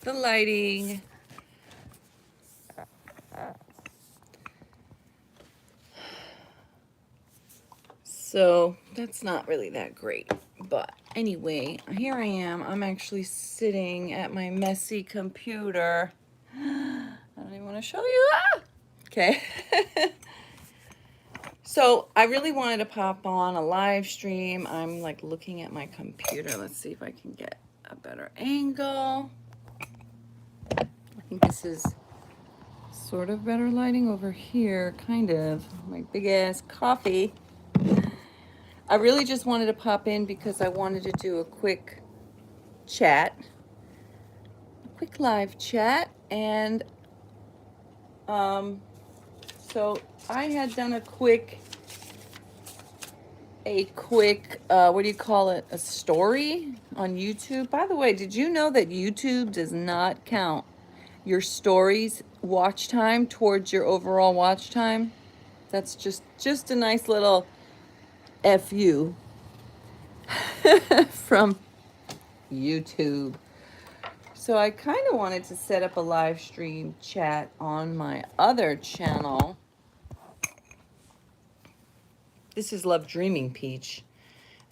the lighting. So that's not really that great. But anyway, here I am. I'm actually sitting at my messy computer. I don't even want to show you. Ah! Okay. So I really wanted to pop on a live stream. I'm like looking at my computer. Let's see if I can get a better angle. I think this is sort of better lighting over here, kind of. My big ass coffee. I really just wanted to pop in because I wanted to do a quick chat, a quick live chat. And so I had done a quick, what do you call it? A story on YouTube. By the way, did you know that YouTube does not count your stories watch time towards your overall watch time? That's just a nice little FU from YouTube. So I kind of wanted to set up a live stream chat on my other channel. This is Love Dreaming Peach.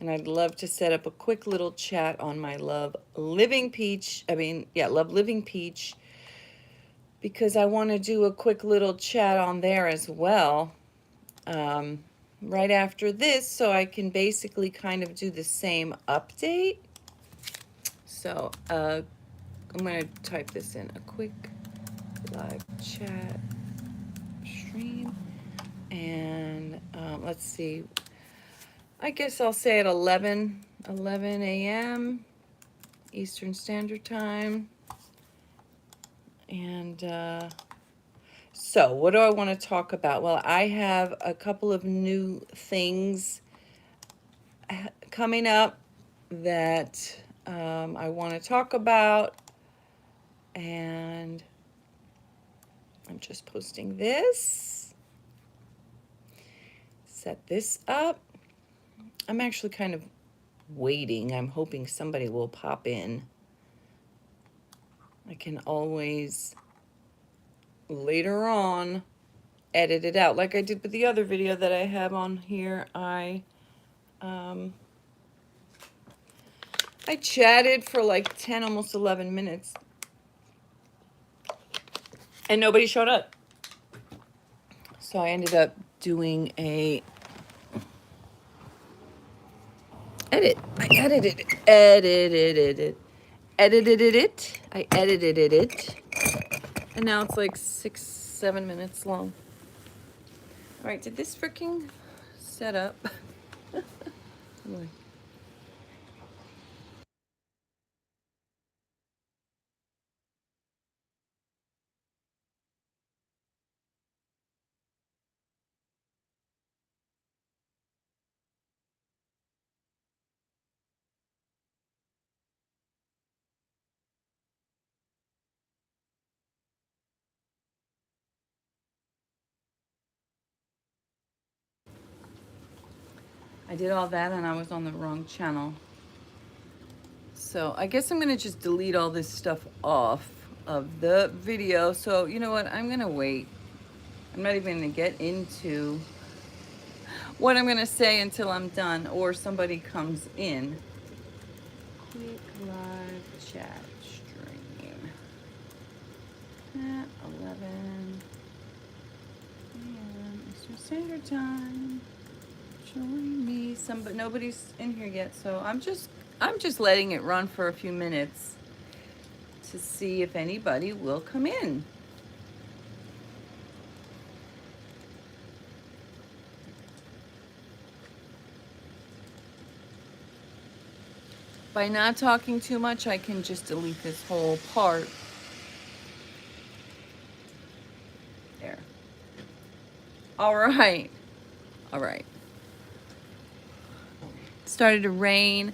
And I'd love to set up a quick little chat on my Love Living Peach. Love Living Peach. Because I want to do a quick little chat on there as well. Right after this, so I can basically kind of do the same update. So I'm going to type this in, a quick live chat stream. And let's see. I guess I'll say at 11 a.m. Eastern Standard Time. And so what do I want to talk about? Well, I have a couple of new things coming up that I want to talk about. And I'm just posting this. Set this up. I'm actually kind of waiting. I'm hoping somebody will pop in. I can always later on edit it out like I did with the other video that I have on here. I chatted for like 10, almost 11 minutes and nobody showed up. So I ended up doing a edit. I edited it. And now it's like 6-7 minutes long. All right, did this freaking set up? I did all that and I was on the wrong channel. So I guess I'm gonna just delete all this stuff off of the video. So you know what, I'm gonna wait. I'm not even gonna get into what I'm gonna say until I'm done or somebody comes in. Quick live chat stream at 11 a.m. Eastern Standard Time. Join me. But nobody's in here yet, so I'm just letting it run for a few minutes to see if anybody will come in. By not talking too much, I can just delete this whole part. There. All right. All right. It started to rain.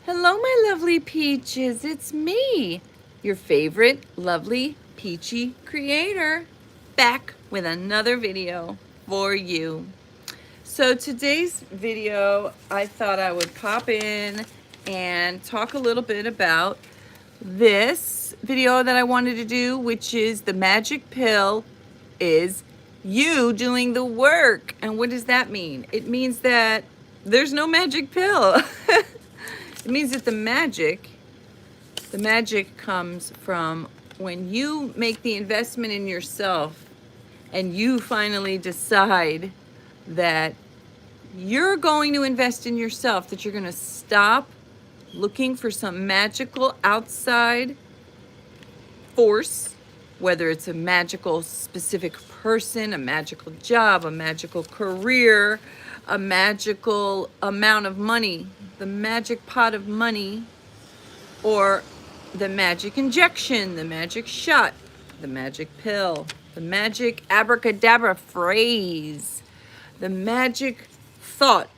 Hello, my lovely peaches. It's me, your favorite lovely peachy creator, back with another video for you. So today's video, I thought I would pop in and talk a little bit about this video that I wanted to do, which is the magic pill is you doing the work. And what does that mean? It means that there's no magic pill. It means that the magic comes from when you make the investment in yourself and you finally decide that you're going to invest in yourself, that you're going to stop looking for some magical outside force, whether it's a magical specific person, a magical job, a magical career, a magical amount of money, the magic pot of money, or the magic injection, the magic shot, the magic pill, the magic abracadabra phrase, the magic thought.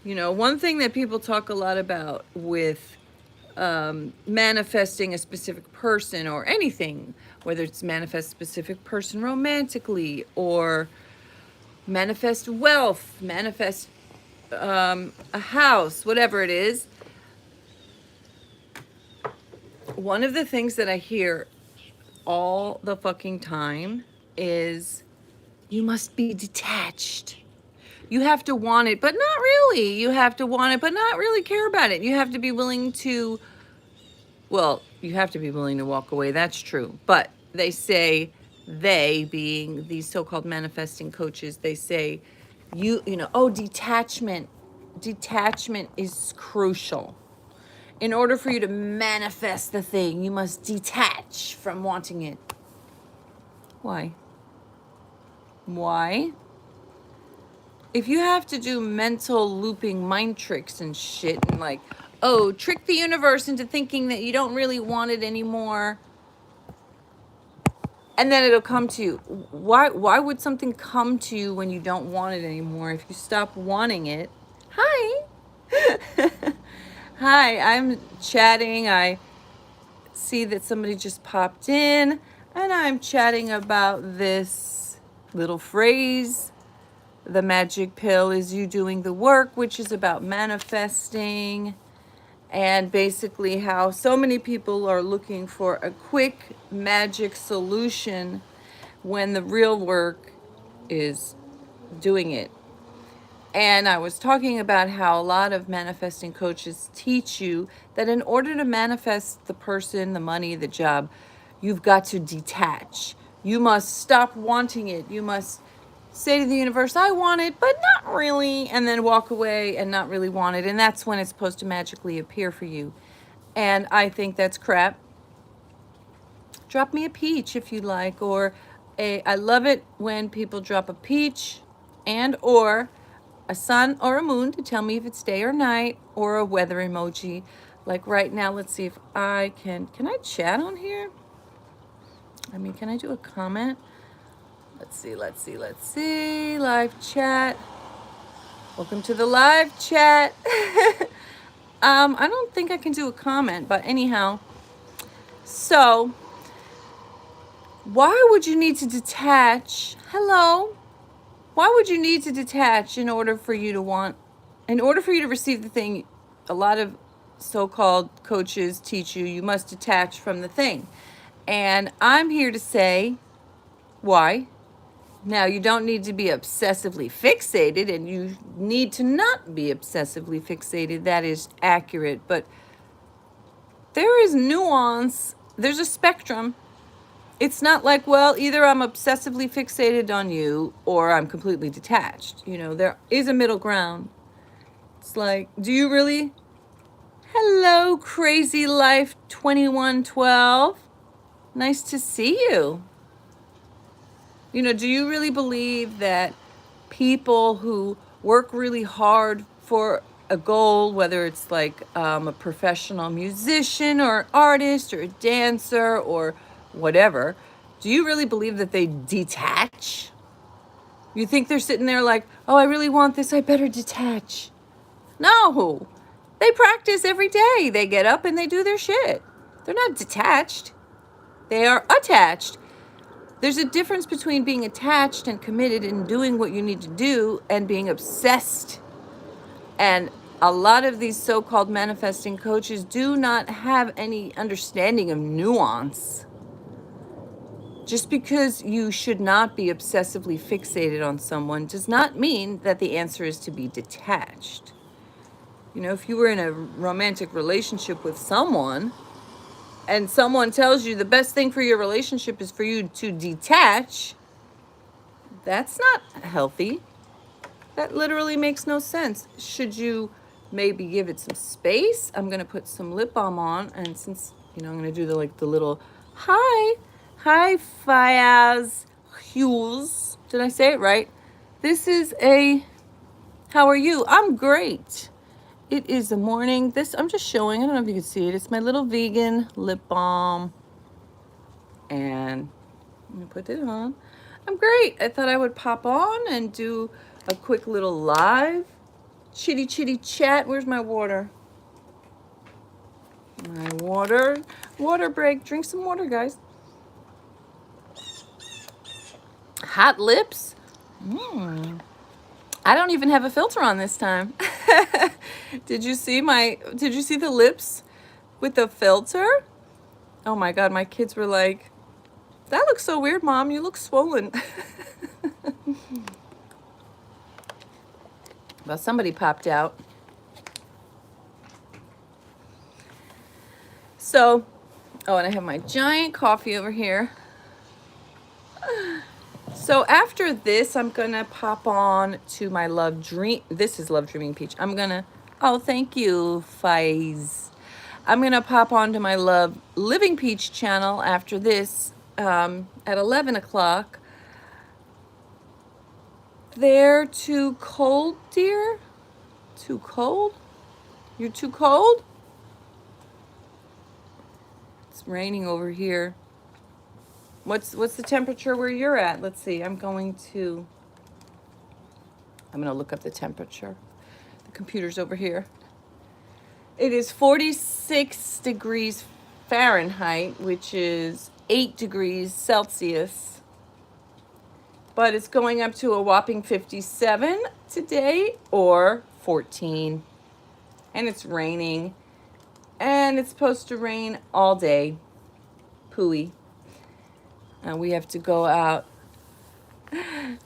You know, one thing that people talk a lot about with manifesting a specific person or anything, whether it's manifest a specific person romantically or manifest wealth, manifest a house, whatever it is. One of the things that I hear all the fucking time is you must be detached. You have to want it, but not really. You have to want it, but not really care about it. You have to be willing to, well, you have to be willing to walk away. That's true. But they say, they being these so-called manifesting coaches, they say, you know, oh, detachment. Detachment is crucial. In order for you to manifest the thing, you must detach from wanting it. Why? Why? If you have to do mental looping mind tricks and shit and like, oh, trick the universe into thinking that you don't really want it anymore, and then it'll come to you. Why would something come to you when you don't want it anymore? If you stop wanting it. Hi. Hi, I'm chatting. I see that somebody just popped in, and I'm chatting about this little phrase. The magic pill is you doing the work, which is about manifesting, and basically how so many people are looking for a quick magic solution when the real work is doing it. And I was talking about how a lot of manifesting coaches teach you that in order to manifest the person, the money, the job, you've got to detach. You must stop wanting it. You must say to the universe, I want it, but not really, and then walk away and not really want it. And that's when it's supposed to magically appear for you. And I think that's crap. Drop me a peach if you like, or I love it when people drop a peach and or a sun or a moon to tell me if it's day or night, or a weather emoji. Like right now, let's see if I can I chat on here? I mean, can I do a comment? Let's see. Live chat. Welcome to the live chat. I don't think I can do a comment, but anyhow. So, why would you need to detach? Hello. Why would you need to detach in order for you to receive the thing? A lot of so-called coaches teach you, you must detach from the thing. And I'm here to say, why? Now, you don't need to be obsessively fixated, and you need to not be obsessively fixated. That is accurate. But there is nuance. There's a spectrum. It's not like, well, either I'm obsessively fixated on you or I'm completely detached. You know, there is a middle ground. It's like, do you really? Hello, Crazy Life 2112. Nice to see you. You know, do you really believe that people who work really hard for a goal, whether it's like a professional musician or artist or a dancer or whatever, do you really believe that they detach? You think they're sitting there like, oh, I really want this, I better detach. No, they practice every day. They get up and they do their shit. They're not detached. They are attached. There's a difference between being attached and committed and doing what you need to do and being obsessed and a lot of these so-called manifesting coaches do not have any understanding of nuance. Just because you should not be obsessively fixated on someone does not mean that the answer is to be detached. You know, if you were in a romantic relationship with someone and someone tells you the best thing for your relationship is for you to detach, that's not healthy. That literally makes no sense. Should you maybe give it some space? I'm going to put some lip balm on, and since, you know, I'm going to do the little hi Fiaz Hughes. Did I say it right? This is a how are you? I'm great. It is the morning. This I'm just showing. I don't know if you can see it. It's my little vegan lip balm. And I'm going to put it on. I'm great. I thought I would pop on and do a quick little live chitty chat. Where's my water? My water break. Drink some water, guys. Hot lips. I don't even have a filter on this time. Did you see the lips with the filter? Oh my God, my kids were like, that looks so weird, Mom. You look swollen. Well, somebody popped out. So, oh, and I have my giant coffee over here. So after this, I'm going to pop on to my Love Dream. This is Love Dreaming Peach. I'm going to, oh, thank you, Faiz. I'm going to pop on to my Love Living Peach channel after this at 11 o'clock. They're too cold, dear? Too cold? You're too cold? It's raining over here. What's the temperature where you're at? Let's see. I'm going to look up the temperature. The computer's over here. It is 46 degrees Fahrenheit, which is 8 degrees Celsius. But it's going up to a whopping 57 today or 14. And it's raining. And it's supposed to rain all day. Pooey. And we have to go out.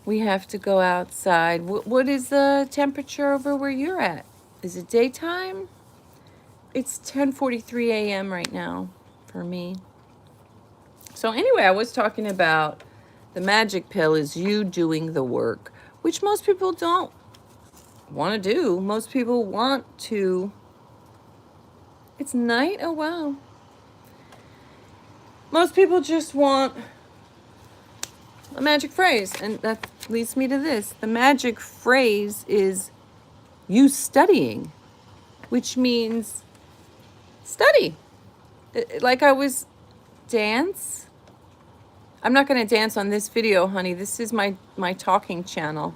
We have to go outside. What is the temperature over where you're at? Is it daytime? It's 10:43 a.m. right now for me. So anyway, I was talking about the magic pill is you doing the work, which most people don't want to do. Most people want to. It's night? Oh, wow. Most people just want a magic phrase. And that leads me to this. The magic phrase is you studying, which means study. Like I was dance. I'm not going to dance on this video, honey. This is my talking channel.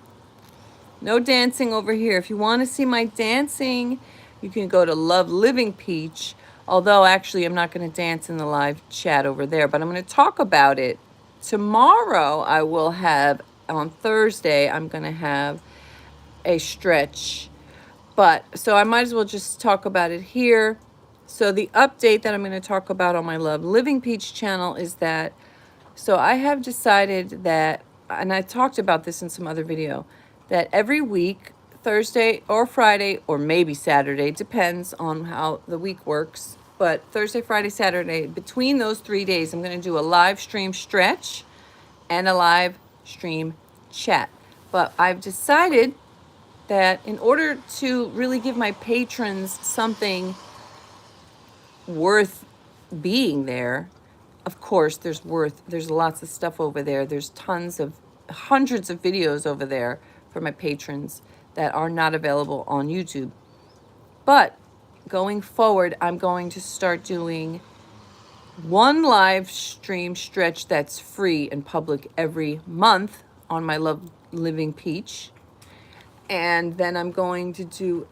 No dancing over here. If you want to see my dancing, you can go to Love Living Peach. Although, actually, I'm not going to dance in the live chat over there. But I'm going to talk about it. Tomorrow, I will have, on Thursday, I'm going to have a stretch. But, so I might as well just talk about it here. So the update that I'm going to talk about on my Love Living Peach channel is that, so I have decided that, and I talked about this in some other video, that every week, Thursday or Friday, or maybe Saturday, depends on how the week works, but Thursday, Friday, Saturday, between those 3 days, I'm going to do a live stream stretch and a live stream chat. But I've decided that in order to really give my patrons something worth being there, of course, there's lots of stuff over there. There's hundreds of videos over there for my patrons that are not available on YouTube. But going forward, I'm going to start doing one live stream stretch that's free and public every month on my Love Living Peach. And then I'm going to do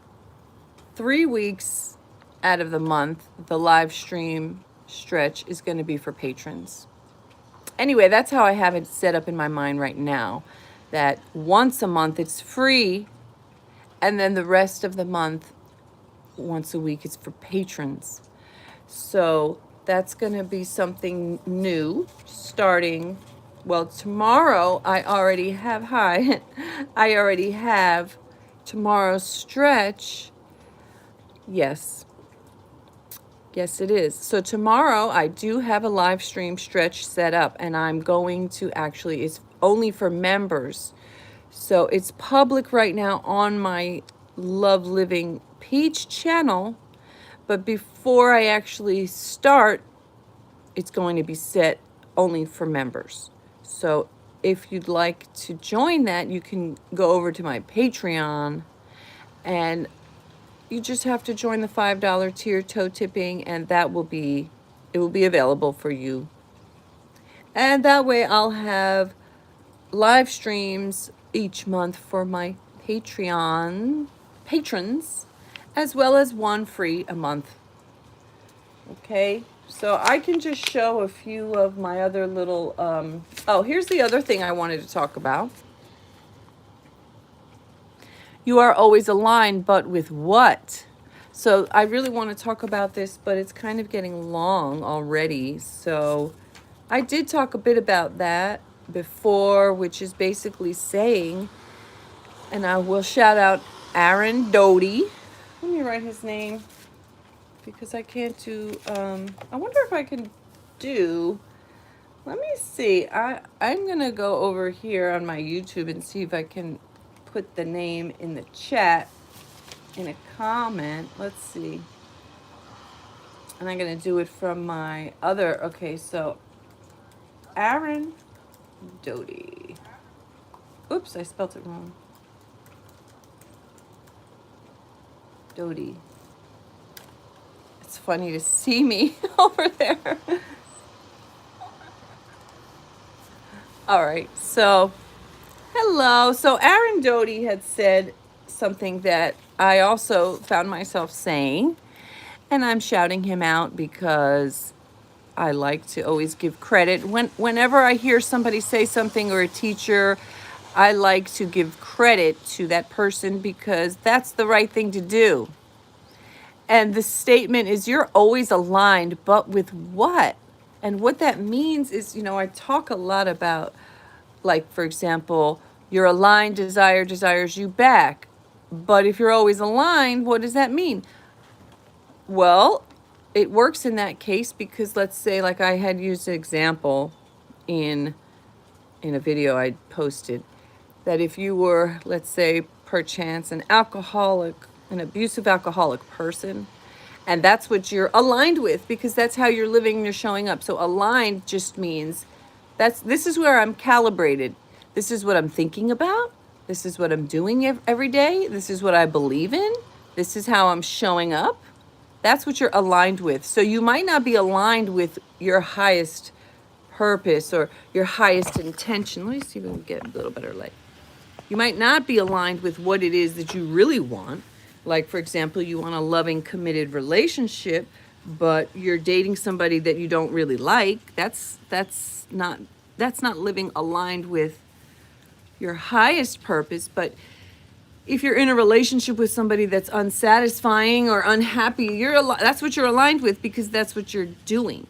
3 weeks out of the month. The live stream stretch is going to be for patrons. Anyway, that's how I have it set up in my mind right now. That once a month it's free, and then the rest of the month once a week. It's for patrons. So that's going to be something new starting. Well, tomorrow I already have, hi, I already have tomorrow's stretch. Yes. Yes, it is. So tomorrow I do have a live stream stretch set up, and I'm going to actually, it's only for members. So it's public right now on my Love Living Peach channel, but before I actually start, it's going to be set only for members. So if you'd like to join that, you can go over to my Patreon, and you just have to join the $5 tier, toe tipping, and it will be available for you. And that way I'll have live streams each month for my Patreon patrons, as well as one free a month. Okay, so I can just show a few of my other little, oh, here's the other thing I wanted to talk about. You are always aligned, but with what? So I really want to talk about this, but it's kind of getting long already. So I did talk a bit about that before, which is basically saying, and I will shout out Aaron Doty. Let me write his name because I can't do, I wonder if I can do, let me see. I'm going to go over here on my YouTube and see if I can put the name in the chat in a comment. Let's see. And I'm going to do it from my other, okay, so Aaron Doty. Oops, I spelled it wrong. Doty. It's funny to see me over there. All right, so hello. So Aaron Doty had said something that I also found myself saying, and I'm shouting him out because I like to always give credit. Whenever I hear somebody say something, or a teacher, I like to give credit to that person because that's the right thing to do. And the statement is, you're always aligned, but with what? And what that means is, I talk a lot about, like, for example, your aligned desire desires you back. But if you're always aligned, what does that mean? Well, it works in that case because, let's say, like I had used an example in a video I posted, that if you were, let's say, perchance an abusive alcoholic person, and that's what you're aligned with because that's how you're living and you're showing up. So aligned just means this is where I'm calibrated. This is what I'm thinking about. This is what I'm doing every day. This is what I believe in. This is how I'm showing up. That's what you're aligned with. So you might not be aligned with your highest purpose or your highest intention. Let me see if we can get a little better light. You might not be aligned with what it is that you really want. Like, for example, you want a loving, committed relationship, but you're dating somebody that you don't really like. That's not living aligned with your highest purpose. But if you're in a relationship with somebody that's unsatisfying or unhappy, that's what you're aligned with because that's what you're doing.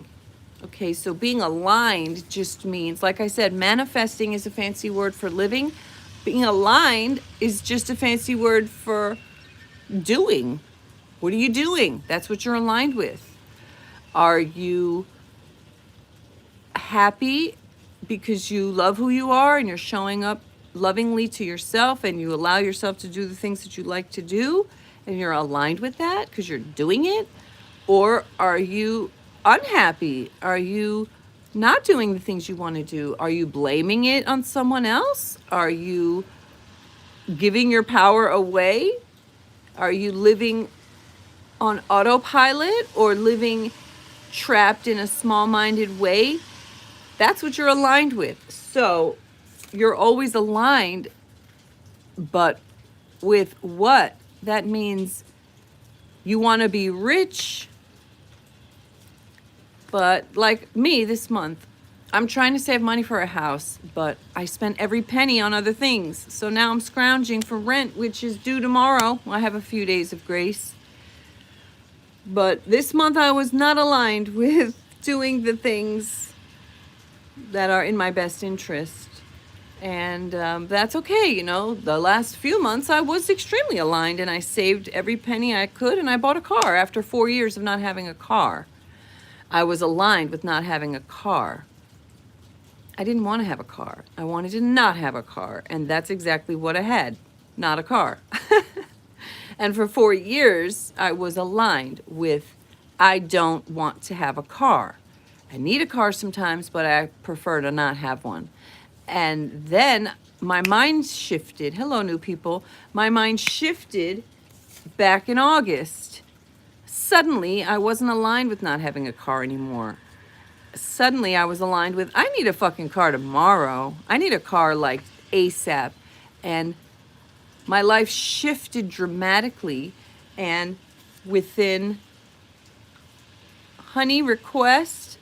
Okay, so being aligned just means, like I said, manifesting is a fancy word for living. Being aligned is just a fancy word for doing. What are you doing? That's what you're aligned with. Are you happy because you love who you are and you're showing up lovingly to yourself and you allow yourself to do the things that you like to do and you're aligned with that because you're doing it? Or are you unhappy? Are you not doing the things you want to do? Are you blaming it on someone else? Are you giving your power away? Are you living on autopilot or living trapped in a small-minded way? That's what you're aligned with. So you're always aligned, but with what? That means you want to be rich, but like me this month, I'm trying to save money for a house, but I spent every penny on other things. So now I'm scrounging for rent, which is due tomorrow. I have a few days of grace. But this month I was not aligned with doing the things that are in my best interest. And that's okay. You know, the last few months I was extremely aligned and I saved every penny I could and I bought a car after 4 years of not having a car. I was aligned with not having a car. I didn't want to have a car. I wanted to not have a car. And that's exactly what I had, not a car. And for 4 years, I was aligned with I don't want to have a car. I need a car sometimes, but I prefer to not have one. And then my mind shifted. Hello, new people. My mind shifted back in August. Suddenly, I wasn't aligned with not having a car anymore. Suddenly, I was aligned with I need a fucking car tomorrow. I need a car like ASAP. And my life shifted dramatically, and within honey request,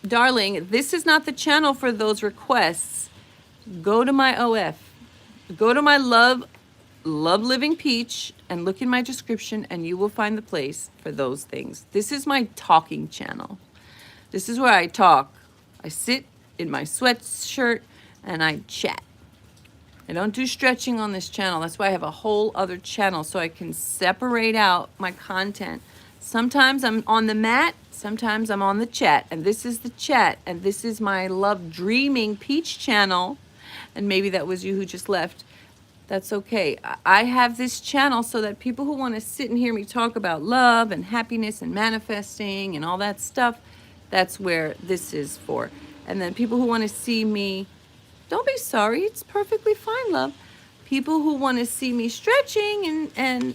darling, this is not the channel for those requests. Go to my OF, go to my Love Living Peach, and look in my description, and you will find the place for those things. This is my talking channel. This is where I talk. I sit in my sweatshirt and I chat. I don't do stretching on this channel. That's why I have a whole other channel so I can separate out my content. Sometimes I'm on the mat, sometimes I'm on the chat, and this is the chat, and this is my Love Dreaming Peach channel, and maybe that was you who just left. That's okay. I have this channel so that people who want to sit and hear me talk about love and happiness and manifesting and all that stuff, that's where this is for. And then people who want to see me, don't be sorry. It's perfectly fine, love. People who want to see me stretching and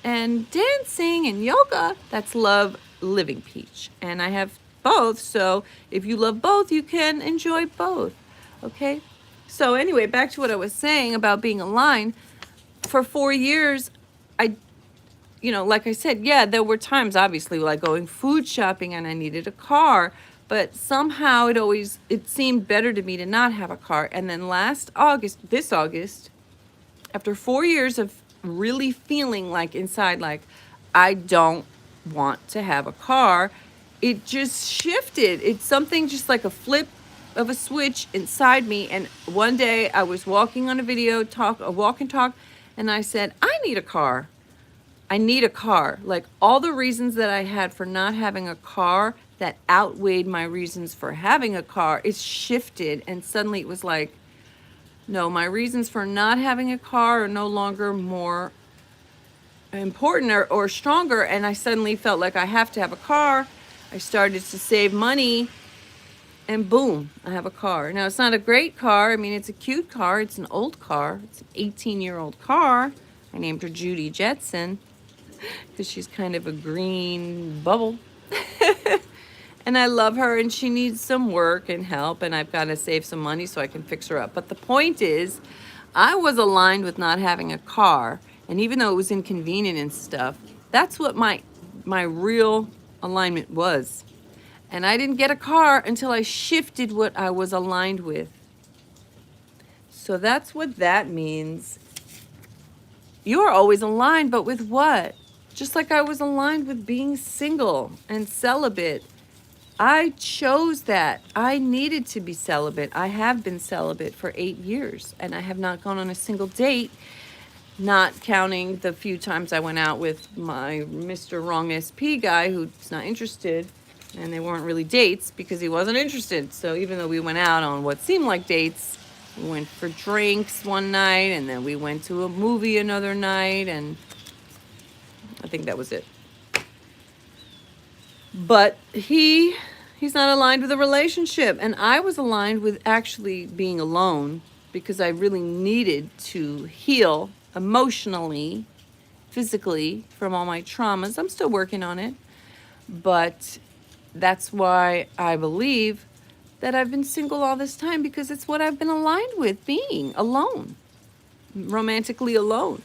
dancing and yoga, that's Love Living Peach. And I have both. So if you love both, you can enjoy both. Okay? So anyway, back to what I was saying about being aligned. For 4 years, like I said, yeah, there were times, obviously, like going food shopping and I needed a car. But somehow it seemed better to me to not have a car. And then this August, after 4 years of really feeling like inside, like I don't want to have a car, it just shifted. It's something just like a flip of a switch inside me. And one day I was walking on a walk and talk, and I said, I need a car. I need a car. Like all the reasons that I had for not having a car that outweighed my reasons for having a car, it shifted. And suddenly it was like, no, my reasons for not having a car are no longer more important or stronger. And I suddenly felt like I have to have a car. I started to save money, and boom, I have a car. Now, it's not a great car. I mean, it's a cute car. It's an old car. It's an 18-year-old car. I named her Judy Jetson because she's kind of a green bubble. And I love her, and she needs some work and help, and I've got to save some money so I can fix her up. But the point is, I was aligned with not having a car, and even though it was inconvenient and stuff, that's what my real alignment was. And I didn't get a car until I shifted what I was aligned with. So that's what that means. You are always aligned, but with what? Just like I was aligned with being single and celibate. I chose that. I needed to be celibate. I have been celibate for 8 years, and I have not gone on a single date, not counting the few times I went out with my Mr. Wrong SP guy who's not interested, and they weren't really dates because he wasn't interested. So even though we went out on what seemed like dates, we went for drinks one night, and then we went to a movie another night, and I think that was it. But he's not aligned with a relationship. And I was aligned with actually being alone because I really needed to heal emotionally, physically from all my traumas. I'm still working on it. But that's why I believe that I've been single all this time, because it's what I've been aligned with, being alone, romantically alone,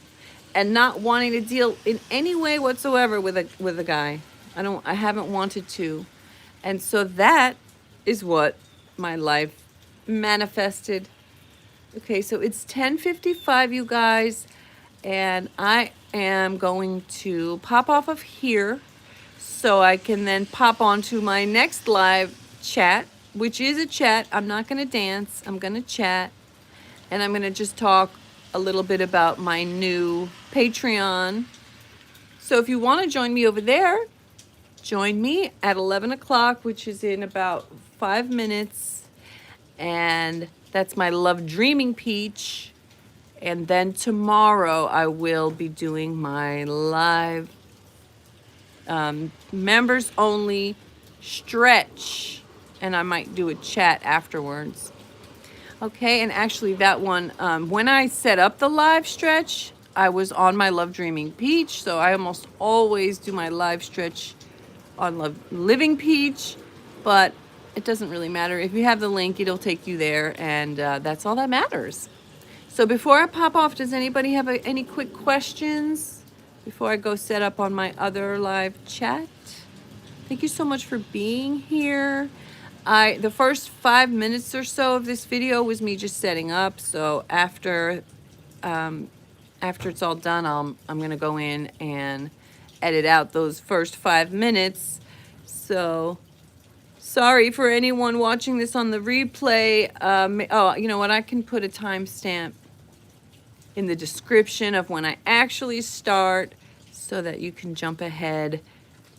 and not wanting to deal in any way whatsoever with a guy. I haven't wanted to. And so that is what my life manifested. Okay, so it's 10:55, you guys, and I am going to pop off of here so I can then pop onto my next live chat, which is a chat. I'm not going to dance. I'm going to chat. And I'm going to just talk a little bit about my new Patreon. So if you want to join me over there, join me at 11 o'clock, which is in about 5 minutes. And that's my Love Dreaming Peach. And then tomorrow I will be doing my live members only stretch. And I might do a chat afterwards. Okay, and actually that one, when I set up the live stretch, I was on my Love Dreaming Peach, so I almost always do my live stretch on Love Living Peach, but it doesn't really matter. If you have the link, it'll take you there, and that's all that matters. So before I pop off, does anybody have any quick questions before I go set up on my other live chat? Thank you so much for being here. The first 5 minutes or so of this video was me just setting up. So after it's all done, I'm gonna go in and edit out those first 5 minutes. So sorry for anyone watching this on the replay. Oh, you know what? I can put a timestamp in the description of when I actually start, so that you can jump ahead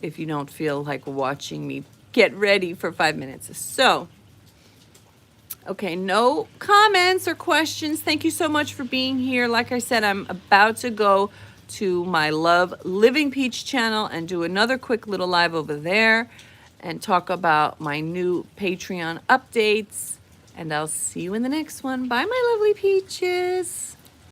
if you don't feel like watching me get ready for 5 minutes. So, okay, no comments or questions. Thank you so much for being here. Like I said, I'm about to go to my Love Living Peach channel and do another quick little live over there and talk about my new Patreon updates. And I'll see you in the next one. Bye, my lovely peaches.